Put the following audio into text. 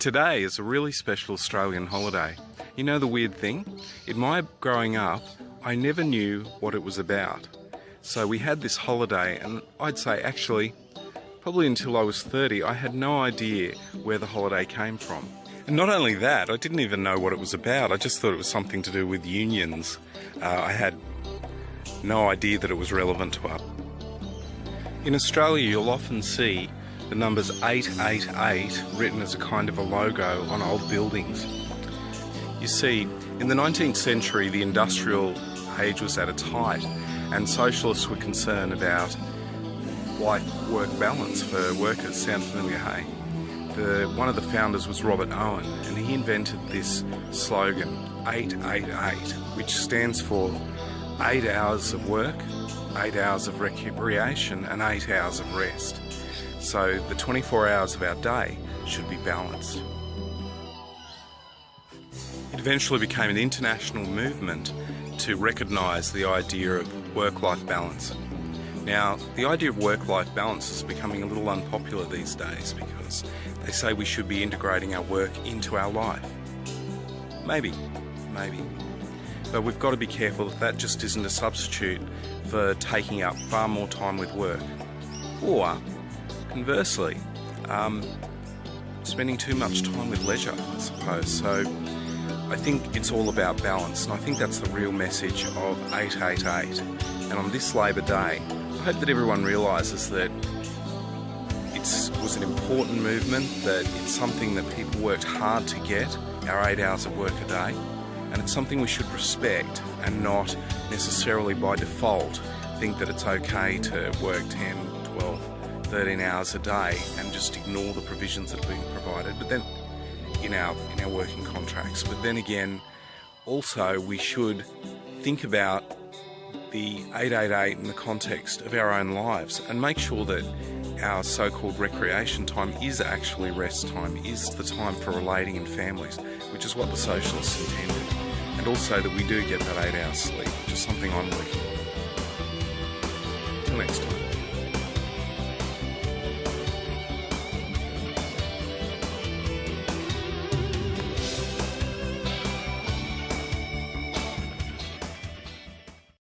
Today is a really special Australian holiday. You know the weird thing? In my growing up, I never knew what it was about. So we had this holiday, and I'd say actually, probably until I was 30, I had no idea where the holiday came from. And not only that, I didn't even know what it was about. I just thought it was something to do with unions. I had no idea that it was relevant to us. In Australia, you'll often see the numbers 888 written as a kind of a logo on old buildings. You see, in the 19th century, the industrial age was at its height, and socialists were concerned about life-work balance for workers. Sound familiar, hey? One of the founders was Robert Owen, and he invented this slogan, 888, which stands for 8 hours of work, 8 hours of recreation, and 8 hours of rest. So the 24 hours of our day should be balanced. It eventually became an international movement to recognise the idea of work-life balance. Now, the idea of work-life balance is becoming a little unpopular these days because they say we should be integrating our work into our life. Maybe. But we've got to be careful that just isn't a substitute for taking up far more time with work. Or, conversely, spending too much time with leisure, I suppose. So I think it's all about balance, and I think that's the real message of 888. And on this Labor Day, I hope that everyone realises that it was an important movement, that it's something that people worked hard to get, our 8 hours of work a day, and it's something we should respect and not necessarily by default think that it's okay to work 10, 12, 13 hours a day and just ignore the provisions that are being provided, but then in our working contracts. But then again, also we should think about the 888 in the context of our own lives and make sure that our so-called recreation time is actually rest time, is the time for relating in families, which is what the socialists intended. And also that we do get that 8 hours sleep, which is something I'm working on. Till next time.